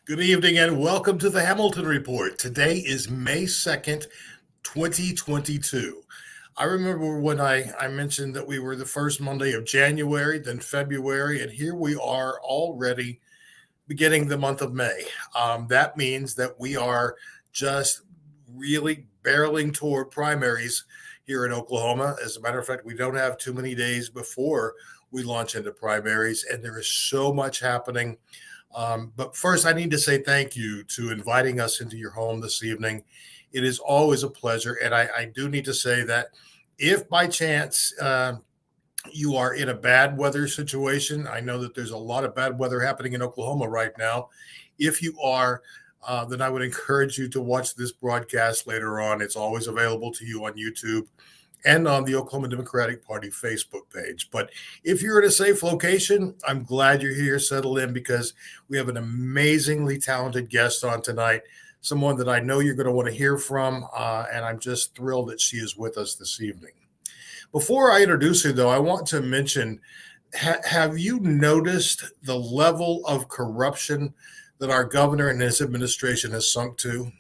Good evening and welcome to the Hamilton Report. Today is May 2nd, 2022. I remember when I mentioned that we were the first Monday of January, then February, and here we are already beginning the month of May. That means that we are just really barreling toward primaries here in Oklahoma. As a matter of fact, we don't have too many days before we launch into primaries, and there is so much happening. But first, I need to say thank you to inviting us into your home this evening. It is always a pleasure. And I do need to say that if by chance you are in a bad weather situation, I know that there's a lot of bad weather happening in Oklahoma right now. If you are, then I would encourage you to watch this broadcast later on. It's always available to you on YouTube and on the Oklahoma Democratic Party Facebook page. But if you're in a safe location, I'm glad you're here, settled in, because we have an amazingly talented guest on tonight, someone that I know you're going to want to hear from, and I'm just thrilled that she is with us this evening. Before I introduce her, though, I want to mention, have you noticed the level of corruption that our governor and his administration has sunk to?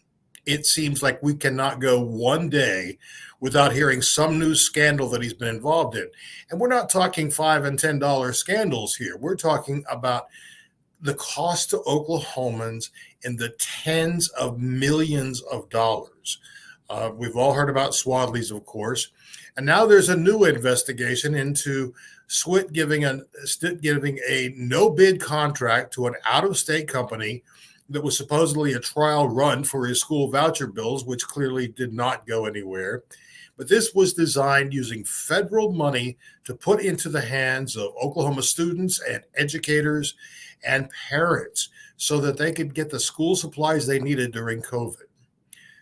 It seems like we cannot go one day without hearing some new scandal that he's been involved in. And we're not talking $5 and $10 scandals here. We're talking about the cost to Oklahomans in the tens of millions of dollars. We've all heard about Swadley's, of course. And now there's a new investigation into SWIT giving a no-bid contract to an out-of-state company that was supposedly a trial run for his school voucher bills, which clearly did not go anywhere. But this was designed using federal money to put into the hands of Oklahoma students and educators and parents so that they could get the school supplies they needed during COVID.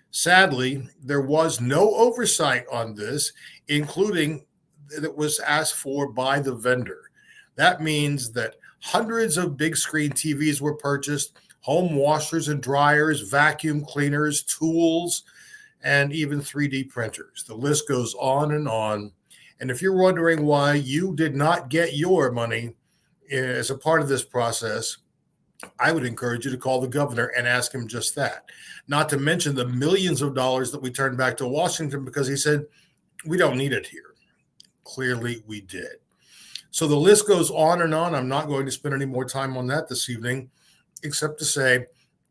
Sadly, there was no oversight on this, including that was asked for by the vendor. That means that hundreds of big screen TVs were purchased, home washers and dryers, vacuum cleaners, tools, and even 3D printers. The list goes on. And if you're wondering why you did not get your money as a part of this process, I would encourage you to call the governor and ask him just that. Not to mention the millions of dollars that we turned back to Washington because he said, we don't need it here. Clearly we did. So the list goes on and on. I'm not going to spend any more time on that this evening, except to say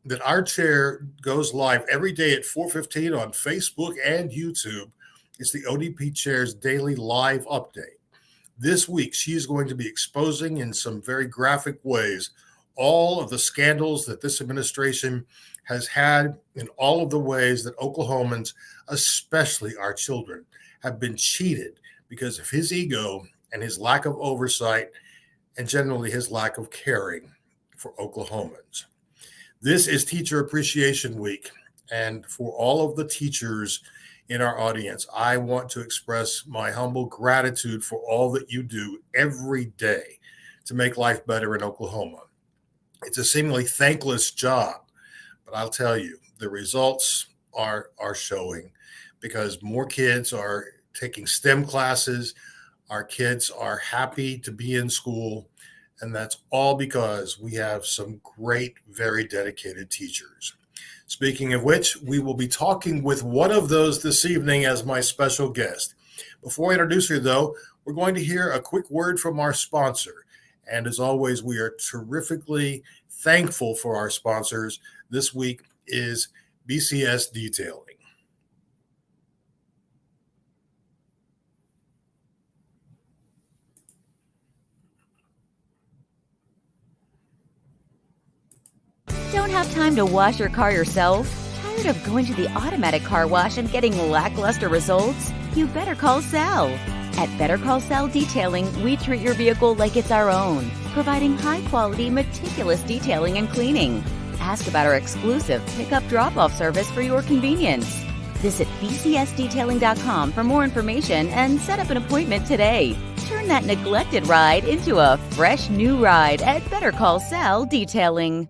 that our chair goes live every day at 4:15 on Facebook and YouTube. It's the ODP Chair's daily live update. This week, she is going to be exposing in some very graphic ways all of the scandals that this administration has had in all of the ways that Oklahomans, especially our children, have been cheated because of his ego and his lack of oversight and generally his lack of caring for Oklahomans. This is Teacher Appreciation Week, and for all of the teachers in our audience, I want to express my humble gratitude for all that you do every day to make life better in Oklahoma. It's a seemingly thankless job, but I'll tell you, the results are showing because more kids are taking STEM classes. Our kids are happy to be in school. And that's all because we have some great, very dedicated teachers. Speaking of which, we will be talking with one of those this evening as my special guest. Before I introduce her, though, we're going to hear a quick word from our sponsor. And as always, we are terrifically thankful for our sponsors. This week is BCS Detailing. Don't have time to wash your car yourself? Tired of going to the automatic car wash and getting lackluster results? You better call Sal. At Better Call Sal Detailing, we treat your vehicle like it's our own, providing high-quality, meticulous detailing and cleaning. Ask about our exclusive pickup drop-off service for your convenience. Visit bcsdetailing.com for more information and set up an appointment today. Turn that neglected ride into a fresh new ride at Better Call Sal Detailing.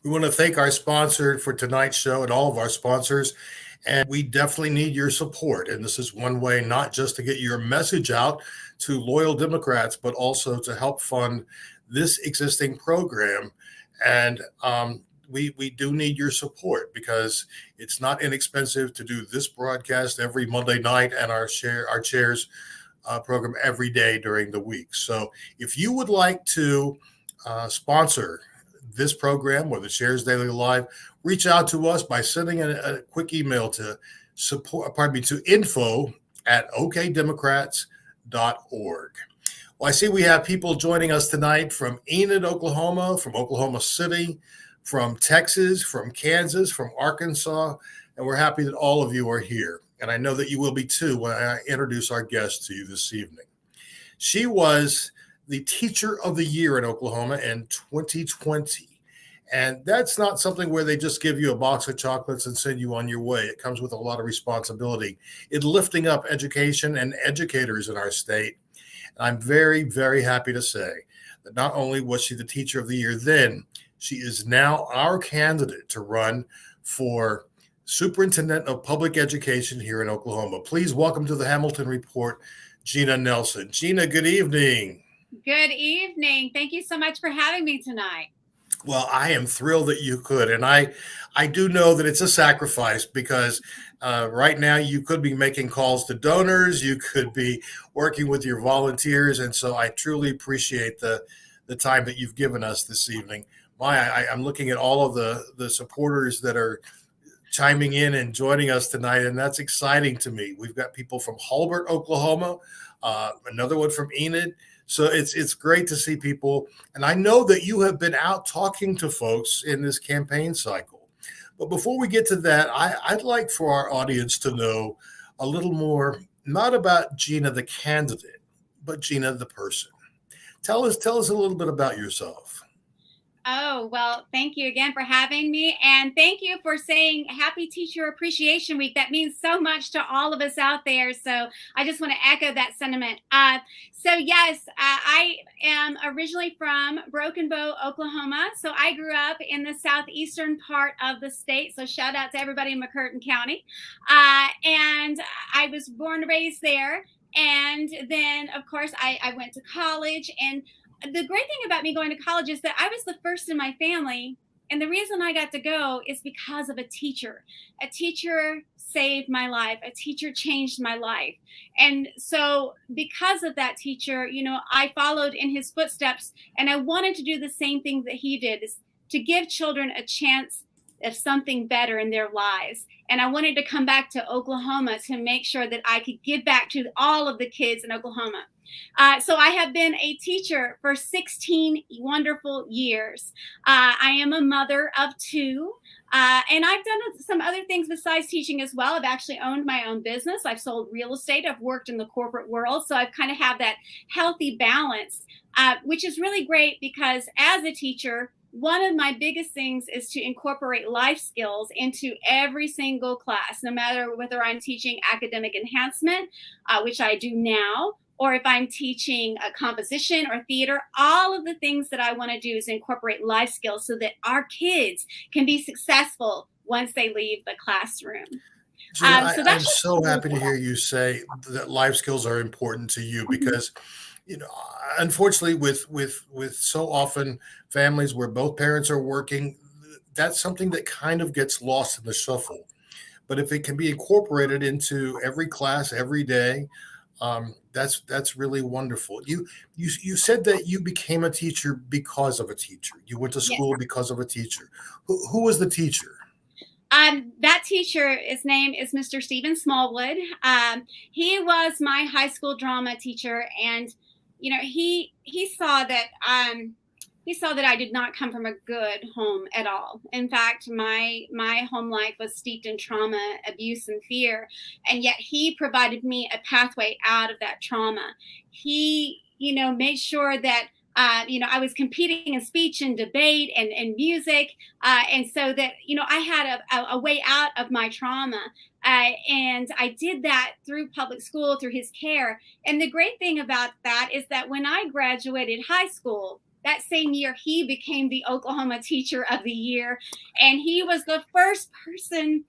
We want to thank our sponsor for tonight's show and all of our sponsors. And we definitely need your support. And this is one way not just to get your message out to loyal Democrats, but also to help fund this existing program And we do need your support because it's not inexpensive to do this broadcast every Monday night and our chairs program every day during the week. So if you would like to sponsor this program or the Shares Daily Live, reach out to us by sending a quick email to info@okdemocrats.org. Well, I see we have people joining us tonight from Enid, Oklahoma, from Oklahoma City, from Texas, from Kansas, from Arkansas, and we're happy that all of you are here. And I know that you will be too when I introduce our guest to you this evening. She was the Teacher of the Year in Oklahoma in 2020. And that's not something where they just give you a box of chocolates and send you on your way. It comes with a lot of responsibility in lifting up education and educators in our state. I'm very, very happy to say that not only was she the Teacher of the Year then, she is now our candidate to run for Superintendent of Public Education here in Oklahoma. Please welcome to the Hamilton Report, Jena Nelson. Jena, good evening. Good evening. Thank you so much for having me tonight. Well, I am thrilled that you could. And I do know that it's a sacrifice because right now you could be making calls to donors. You could be working with your volunteers. And so I truly appreciate the time that you've given us this evening. I'm looking at all of the supporters that are chiming in and joining us tonight, and that's exciting to me. We've got people from Hulbert, Oklahoma, another one from Enid. So it's great to see people. And I know that you have been out talking to folks in this campaign cycle. But before we get to that, I'd like for our audience to know a little more, not about Jena the candidate, but Jena the person. Tell us a little bit about yourself. Oh, well, thank you again for having me. And thank you for saying Happy Teacher Appreciation Week. That means so much to all of us out there. So I just want to echo that sentiment. Yes, I am originally from Broken Bow, Oklahoma. So I grew up in the southeastern part of the state. So shout out to everybody in McCurtain County. And I was born and raised there. And then, of course, I went to college. And the great thing about me going to college is that I was the first in my family. And the reason I got to go is because of a teacher. A teacher saved my life. A teacher changed my life. And so because of that teacher, I followed in his footsteps, and I wanted to do the same thing that he did, is to give children a chance of something better in their lives. And I wanted to come back to Oklahoma to make sure that I could give back to all of the kids in Oklahoma. So I have been a teacher for 16 wonderful years. I am a mother of two, and I've done some other things besides teaching as well. I've actually owned my own business. I've sold real estate. I've worked in the corporate world. So I've kind of have that healthy balance, which is really great because as a teacher, one of my biggest things is to incorporate life skills into every single class, no matter whether I'm teaching academic enhancement, which I do now, or if I'm teaching a composition or theater. All of the things that I want to do is incorporate life skills so that our kids can be successful once they leave the classroom. Jena, I'm so happy to hear you say that life skills are important to you because unfortunately with so often families where both parents are working, that's something that kind of gets lost in the shuffle. But if it can be incorporated into every class every day, that's really wonderful. You said that you became a teacher because of a teacher. You went to school because of a teacher. Who was the teacher? That teacher, his name is Mr. Stephen Smallwood. He was my high school drama teacher, and he saw that I did not come from a good home at all. In fact, my home life was steeped in trauma, abuse, and fear, and yet he provided me a pathway out of that trauma. He, made sure that I was competing in speech and debate and music. And so that, I had a way out of my trauma. And I did that through public school, through his care. And the great thing about that is that when I graduated high school, that same year, he became the Oklahoma Teacher of the Year. And he was the first person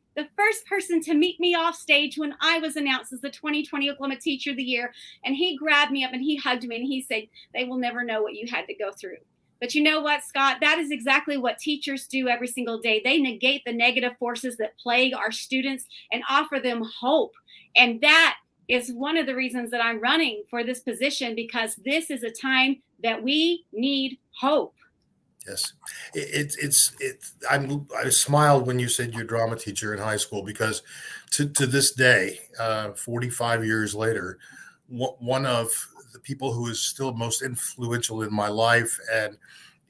to meet me off stage when I was announced as the 2020 Oklahoma Teacher of the Year. And he grabbed me up and he hugged me and he said, "They will never know what you had to go through." But you know what, Scott? That is exactly what teachers do every single day. They negate the negative forces that plague our students and offer them hope. And that is one of the reasons that I'm running for this position, because this is a time that we need hope. Yes, I smiled when you said you're a drama teacher in high school, because to this day, 45 years later, one of the people who is still most influential in my life and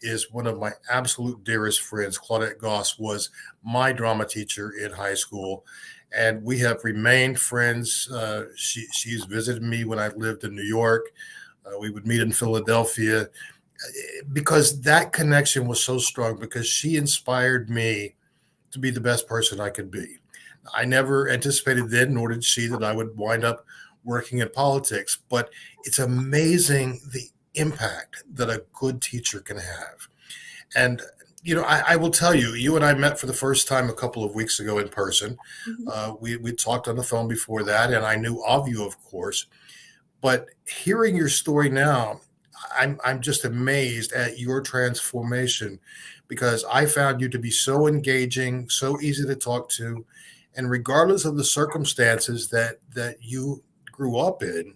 is one of my absolute dearest friends, Claudette Goss, was my drama teacher in high school, and we have remained friends. She's visited me when I lived in New York. We would meet in Philadelphia, because that connection was so strong, because she inspired me to be the best person I could be. I never anticipated then, nor did she, that I would wind up working in politics, but it's amazing the impact that a good teacher can have. And I will tell you, you and I met for the first time a couple of weeks ago in person. We talked on the phone before that, and I knew of you, of course. But hearing your story now, I'm just amazed at your transformation, because I found you to be so engaging, so easy to talk to, and regardless of the circumstances that you grew up in,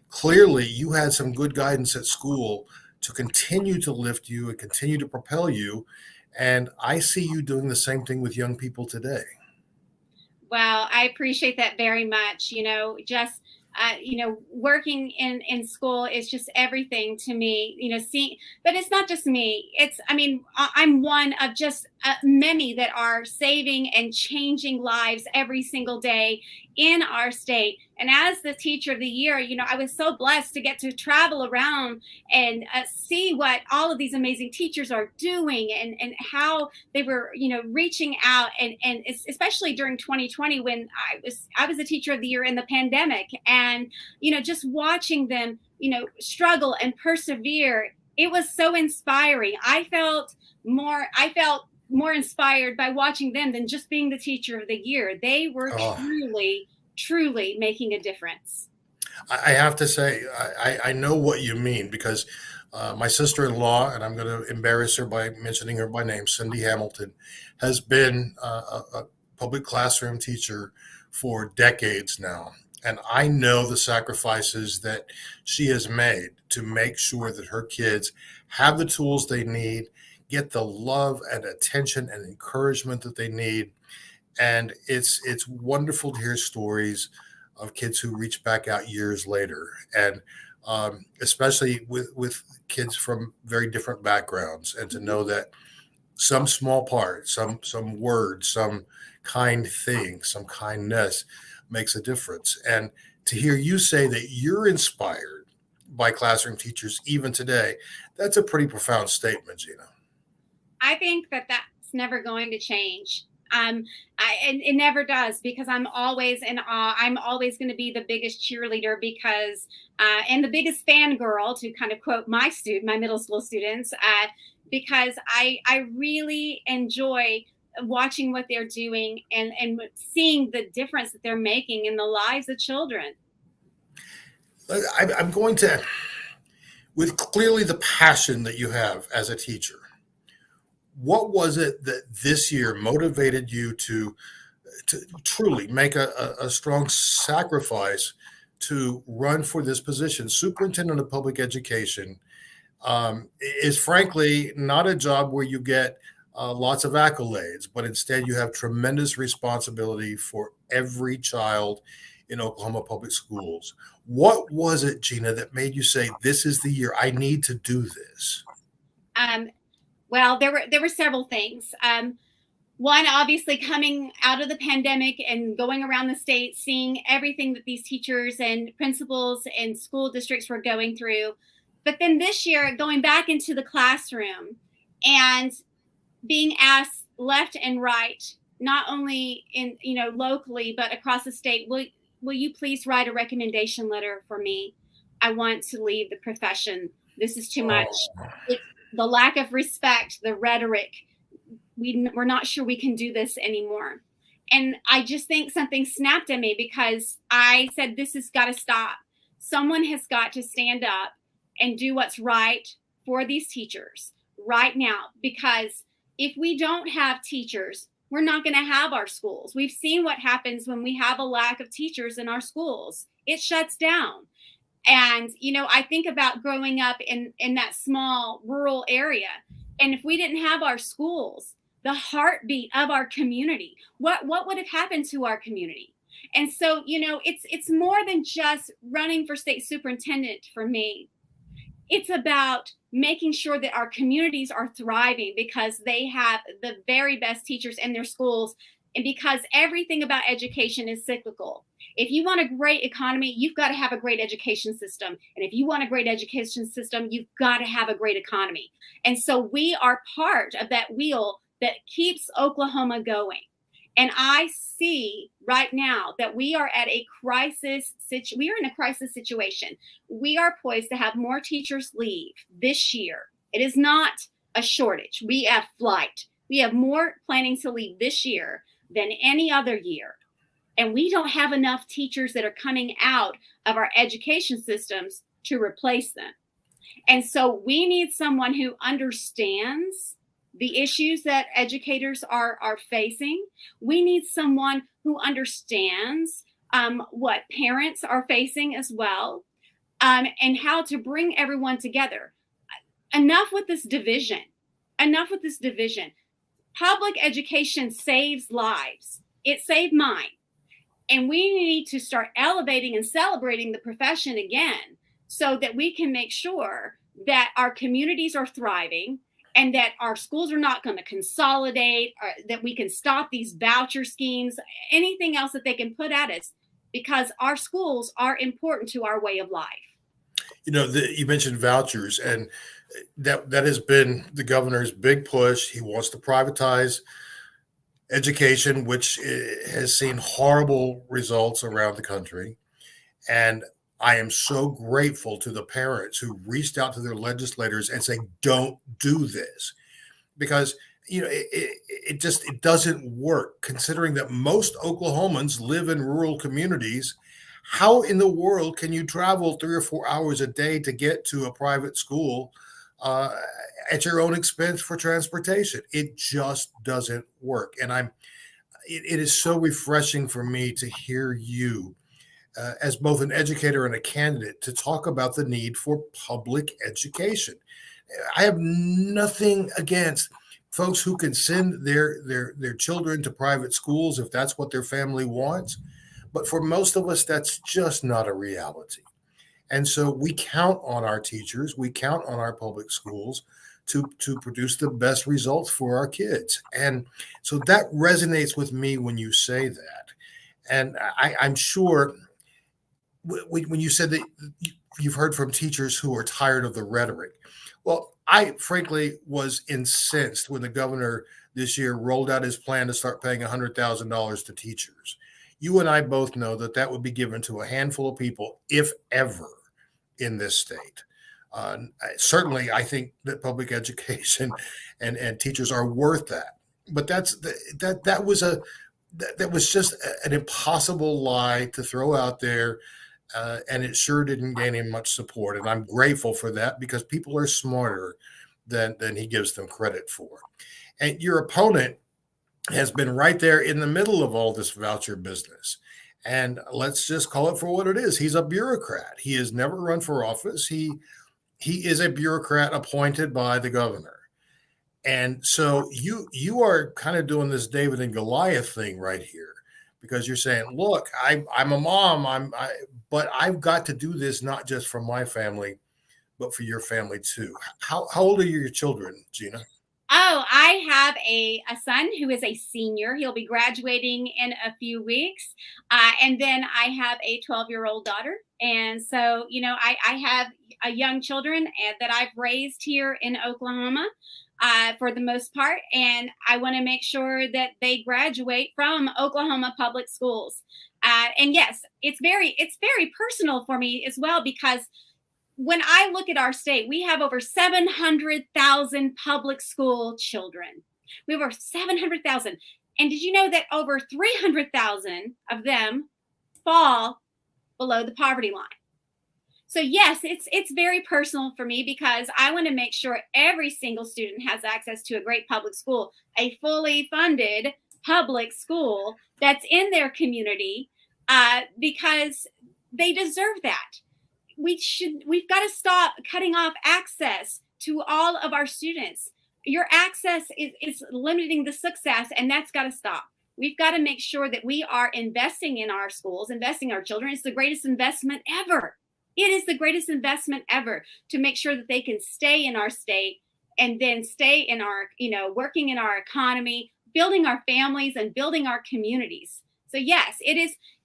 clearly you had some good guidance at school to continue to lift you and continue to propel you. And I see you doing the same thing with young people today. Well, I appreciate that very much. Just working in school is just everything to me. But it's not just me. I'm one of just many that are saving and changing lives every single day in our state. And as the teacher of the year, I was so blessed to get to travel around and see what all of these amazing teachers are doing, and how they were, reaching out, and especially during 2020, when I was the teacher of the year in the pandemic, and, just watching them, struggle and persevere. It was so inspiring. I felt more inspired by watching them than just being the teacher of the year. They were truly making a difference. I have to say, I know what you mean, because my sister-in-law, and I'm going to embarrass her by mentioning her by name, Cindy Hamilton, has been a public classroom teacher for decades now. And I know the sacrifices that she has made to make sure that her kids have the tools they need, get the love and attention and encouragement that they need. And it's wonderful to hear stories of kids who reach back out years later, and especially with kids from very different backgrounds, and to know that some small part, some word, some kind thing, some kindness makes a difference. And to hear you say that you're inspired by classroom teachers even today, that's a pretty profound statement, Jena. I think that that's never going to change. And it never does, because I'm always in awe. I'm always going to be the biggest cheerleader, because and the biggest fangirl, to kind of quote my middle school students, because I really enjoy watching what they're doing, and seeing the difference that they're making in the lives of children. I'm going to, with clearly the passion that you have as a teacher, what was it that this year motivated you to truly make a strong sacrifice to run for this position? Superintendent of Public Education is frankly not a job where you get lots of accolades, but instead you have tremendous responsibility for every child in Oklahoma public schools. What was it, Jena, that made you say, this is the year I need to do this? Well, there were several things. One, obviously, coming out of the pandemic and going around the state, seeing everything that these teachers and principals and school districts were going through. But then this year, going back into the classroom and being asked left and right, not only in locally, but across the state, will you please write a recommendation letter for me? I want to leave the profession. This is too much. It's the lack of respect, the rhetoric. We're not sure we can do this anymore. And I just think something snapped at me, because I said, this has got to stop. Someone has got to stand up and do what's right for these teachers, right now, because if we don't have teachers, we're not going to have our schools. We've seen what happens when we have a lack of teachers in our schools. It shuts down. And, I think about growing up in that small rural area. And if we didn't have our schools, the heartbeat of our community, what would have happened to our community? And so, it's more than just running for state superintendent for me. It's about making sure that our communities are thriving because they have the very best teachers in their schools, and because everything about education is cyclical. If you want a great economy, you've got to have a great education system. And if you want a great education system, you've got to have a great economy. And so we are part of that wheel that keeps Oklahoma going. And I see right now that we are at a crisis. We are in a crisis situation. We are poised to have more teachers leave this year. It is not a shortage. We have flight. We have more planning to leave this year than any other year. And we don't have enough teachers that are coming out of our education systems to replace them. And so we need someone who understands the issues that educators are facing. We need someone who understands what parents are facing as well, and how to bring everyone together. Enough with this division. Enough with this division. Public education saves lives. It saved mine. And we need to start elevating and celebrating the profession again so that we can make sure that our communities are thriving and that our schools are not going to consolidate, or that we can stop these voucher schemes, anything else that they can put at us, because our schools are important to our way of life. You mentioned vouchers, and that has been the governor's big push. He wants to privatize education, which has seen horrible results around the country. And I am so grateful to the parents who reached out to their legislators and say, don't do this, because it doesn't work, considering that most Oklahomans live in rural communities. How in the world can you travel 3 or 4 hours a day to get to a private school at your own expense for transportation? It just doesn't work. And it is so refreshing for me to hear you as both an educator and a candidate to talk about the need for public education. I have nothing against folks who can send their children to private schools if that's what their family wants. But for most of us, that's just not a reality. And so we count on our teachers, we count on our public schools to produce the best results for our kids. And so that resonates with me when you say that. And I'm sure when you said that you've heard from teachers who are tired of the rhetoric. Well, I frankly was incensed when the governor this year rolled out his plan to start paying $100,000 to teachers. You and I both know that would be given to a handful of people, if ever, in this state. Certainly, I think that public education and teachers are worth that. But that was just an impossible lie to throw out there, and it sure didn't gain him much support. And I'm grateful for that, because people are smarter than he gives them credit for. And your opponent has been right there in the middle of all this voucher business. And let's just call it for what it is. He's a bureaucrat. He has never run for office. He is a bureaucrat appointed by the governor. And so you are kind of doing this David and Goliath thing right here, because you're saying, look, I'm a mom, but I've got to do this not just for my family, but for your family too. How old are your children, Jena? Oh, I have a son who is a senior. He'll be graduating in a few weeks. And then I have a 12-year-old daughter. And so, I have young children that I've raised here in Oklahoma for the most part. And I want to make sure that they graduate from Oklahoma public schools. And yes, it's very personal for me as well, because when I look at our state, we have over 700,000 public school children. We have over 700,000. And did you know that over 300,000 of them fall below the poverty line? So yes, it's very personal for me because I want to make sure every single student has access to a great public school, a fully funded public school that's in their community, because they deserve that. We've got to stop cutting off access to all of our students. Your access is limiting the success, and that's got to stop. We've got to make sure that we are investing in our schools, investing in our children. It's the greatest investment ever. It is the greatest investment ever to make sure that they can stay in our state and then stay in our, working in our economy, building our families and building our communities. So yes,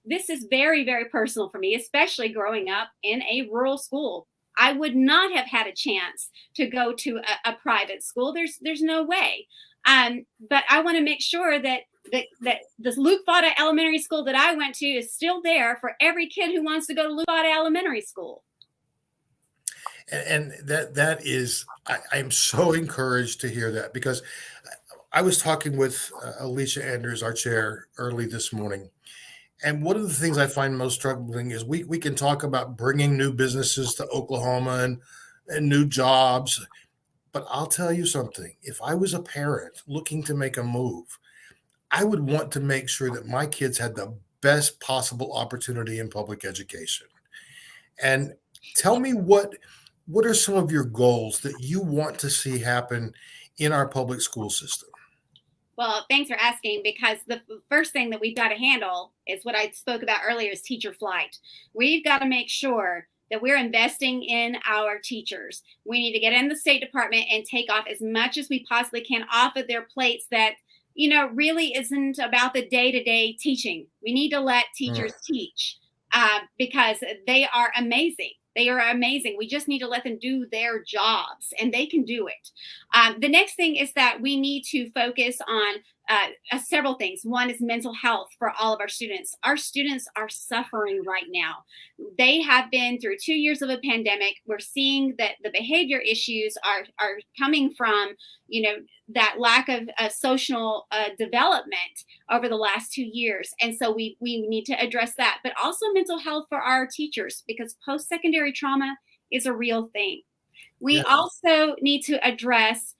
this is very, very personal for me, especially growing up in a rural school. I would not have had a chance to go to a private school. There's no way. But I want to make sure that this Luke Fada Elementary School that I went to is still there for every kid who wants to go to Luke Fada Elementary School. And that is, I'm so encouraged to hear that, because I was talking with Alicia Andrews, our chair, early this morning. And one of the things I find most troubling is we can talk about bringing new businesses to Oklahoma and new jobs. But I'll tell you something. If I was a parent looking to make a move, I would want to make sure that my kids had the best possible opportunity in public education. And tell me, what are some of your goals that you want to see happen in our public school system? Well, thanks for asking, because the first thing that we've got to handle is what I spoke about earlier, is teacher flight. We've got to make sure that we're investing in our teachers. We need to get in the State Department and take off as much as we possibly can off of their plates that, really isn't about the day-to-day teaching. We need to let teachers teach, because they are amazing. They are amazing. We just need to let them do their jobs, and they can do it. The next thing is that we need to focus on several things. One is mental health for all of our students. Our students are suffering right now. They have been through 2 years of a pandemic. We're seeing that the behavior issues are coming from, that lack of social development over the last 2 years. And so we need to address that, but also mental health for our teachers, because post-secondary trauma is a real thing. We also need to address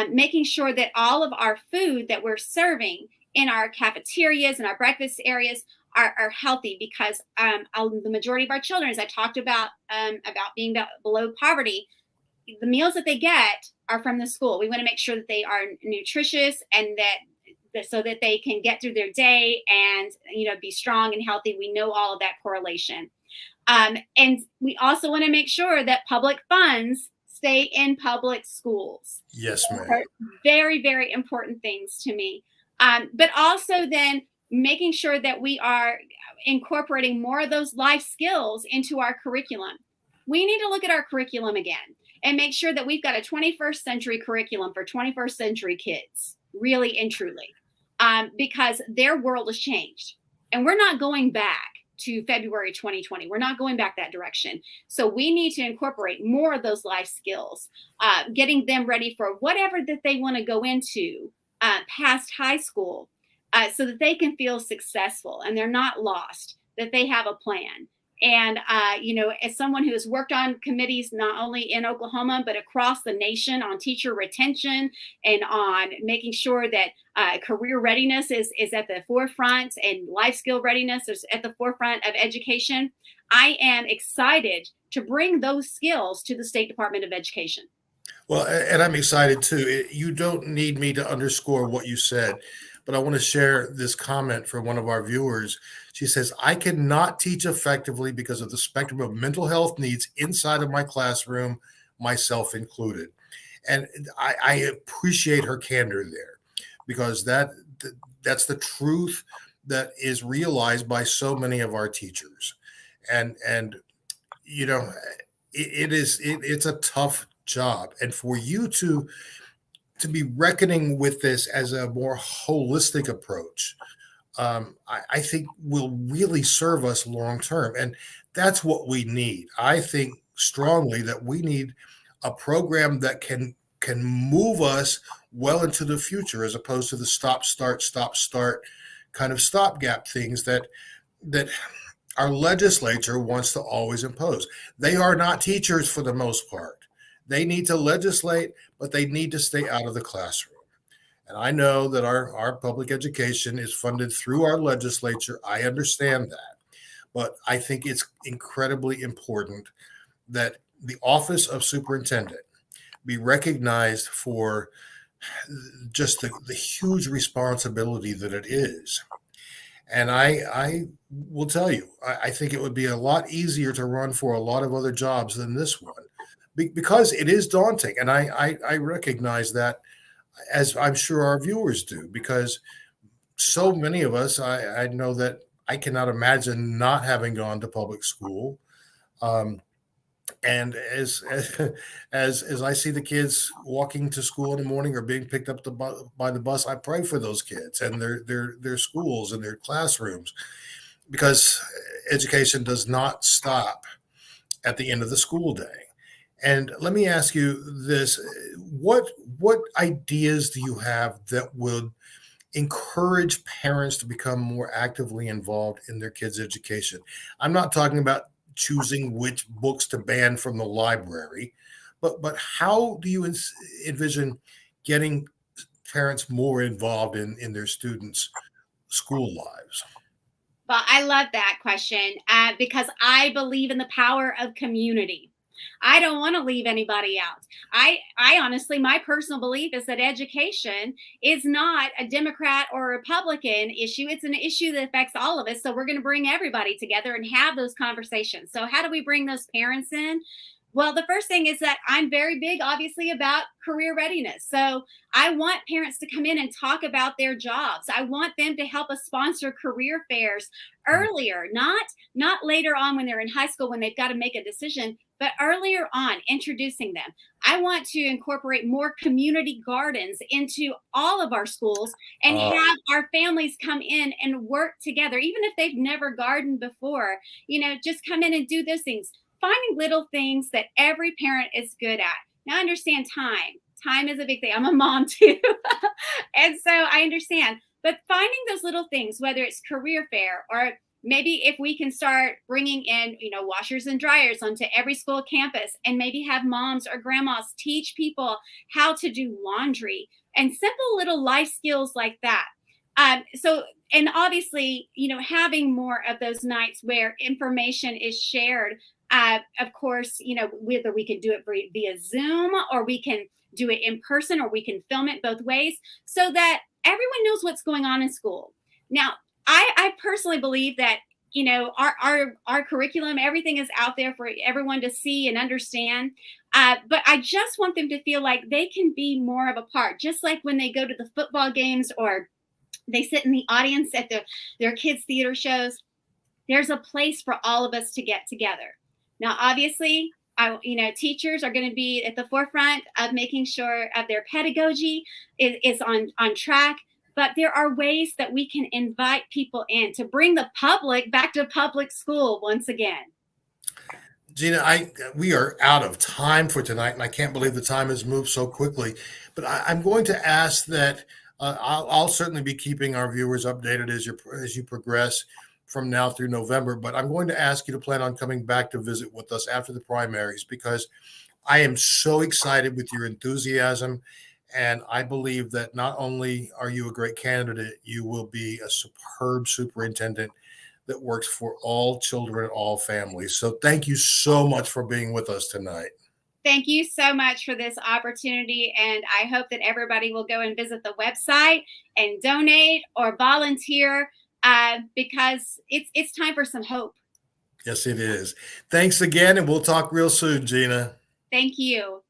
making sure that all of our food that we're serving in our cafeterias and our breakfast areas are healthy, because the majority of our children, as I talked about being below poverty, the meals that they get are from the school. We want to make sure that they are nutritious, and that so that they can get through their day and be strong and healthy. We know all of that correlation. And we also want to make sure that public funds stay in public schools. Yes, ma'am. Very, very important things to me. But also then making sure that we are incorporating more of those life skills into our curriculum. We need to look at our curriculum again and make sure that we've got a 21st century curriculum for 21st century kids, really and truly, because their world has changed, and we're not going back to February 2020. We're not going back that direction. So we need to incorporate more of those life skills, getting them ready for whatever that they want to go into past high school, so that they can feel successful and they're not lost, that they have a plan. And, as someone who has worked on committees, not only in Oklahoma, but across the nation, on teacher retention and on making sure that career readiness is at the forefront, and life skill readiness is at the forefront of education, I am excited to bring those skills to the State Department of Education. Well, and I'm excited too. You don't need me to underscore what you said, but I want to share this comment from one of our viewers. She says, I cannot teach effectively because of the spectrum of mental health needs inside of my classroom, myself included. And I appreciate her candor there, because that's the truth that is realized by so many of our teachers. And it's a tough job. And for you to be reckoning with this as a more holistic approach, I think will really serve us long term. And that's what we need. I think strongly that we need a program that can move us well into the future, as opposed to the stop, start kind of stopgap things that our legislature wants to always impose. They are not teachers for the most part. They need to legislate, but they need to stay out of the classroom. And I know that our public education is funded through our legislature. I understand that. But I think it's incredibly important that the office of superintendent be recognized for just the huge responsibility that it is. And I will tell you, I think it would be a lot easier to run for a lot of other jobs than this one because it is daunting. And I recognize that, as I'm sure our viewers do, because so many of us, I know that I cannot imagine not having gone to public school. And as I see the kids walking to school in the morning or being picked up by the bus, I pray for those kids and their schools and their classrooms, because education does not stop at the end of the school day. And let me ask you this: what ideas do you have that would encourage parents to become more actively involved in their kids' education? I'm not talking about choosing which books to ban from the library, but how do you envision getting parents more involved in their students' school lives? Well, I love that question because I believe in the power of community. I don't want to leave anybody out. I honestly, my personal belief is that education is not a Democrat or a Republican issue. It's an issue that affects all of us. So we're going to bring everybody together and have those conversations. So how do we bring those parents in? Well, the first thing is that I'm very big, obviously, about career readiness. So I want parents to come in and talk about their jobs. I want them to help us sponsor career fairs earlier, not later on when they're in high school when they've got to make a decision, but earlier on, introducing them. I want to incorporate more community gardens into all of our schools and have our families come in and work together, even if they've never gardened before. Just come in and do those things. Finding little things that every parent is good at. Now, I understand time. Time is a big thing. I'm a mom too. And so I understand. But finding those little things, whether it's career fair or maybe if we can start bringing in, washers and dryers onto every school campus and maybe have moms or grandmas teach people how to do laundry and simple little life skills like that. And obviously, having more of those nights where information is shared. Of course, whether we can do it via Zoom or we can do it in person or we can film it both ways so that everyone knows what's going on in school. Now, I personally believe that, our curriculum, everything is out there for everyone to see and understand. But I just want them to feel like they can be more of a part, just like when they go to the football games or they sit in the audience at their kids' theater shows. There's a place for all of us to get together. Now, obviously, teachers are going to be at the forefront of making sure of their pedagogy is on track. But there are ways that we can invite people in to bring the public back to public school once again. Jena, we are out of time for tonight, and I can't believe the time has moved so quickly. But I'm going to ask that I'll certainly be keeping our viewers updated as you progress from now through November. But I'm going to ask you to plan on coming back to visit with us after the primaries, because I am so excited with your enthusiasm. And I believe that not only are you a great candidate, you will be a superb superintendent that works for all children, all families. So thank you so much for being with us tonight. Thank you so much for this opportunity. And I hope that everybody will go and visit the website and donate or volunteer because it's time for some hope. Yes, it is. Thanks again. And we'll talk real soon, Jena. Thank you.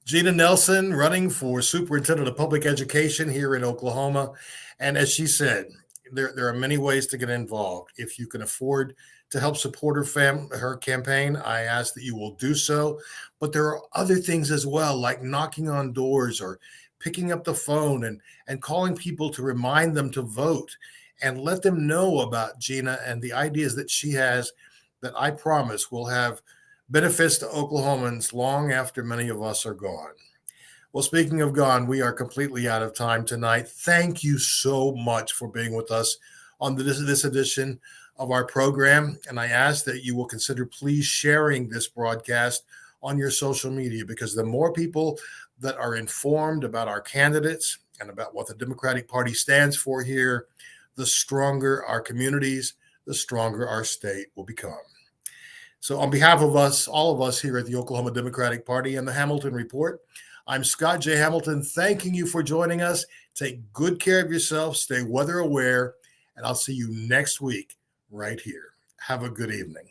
Jena Nelson, running for Superintendent of Public Education here in Oklahoma. And as she said, there are many ways to get involved. If you can afford to help support her campaign, I ask that you will do so. But there are other things as well, like knocking on doors or picking up the phone and calling people to remind them to vote and let them know about Jena and the ideas that she has that I promise will have benefits to Oklahomans long after many of us are gone. Well, speaking of gone, we are completely out of time tonight. Thank you so much for being with us on this edition of our program. And I ask that you will consider please sharing this broadcast on your social media, because the more people that are informed about our candidates and about what the Democratic Party stands for here, the stronger our communities, the stronger our state will become. So on behalf of us, all of us here at the Oklahoma Democratic Party and the Hamilton Report, I'm Scott J. Hamilton, thanking you for joining us. Take good care of yourself, stay weather aware, and I'll see you next week right here. Have a good evening.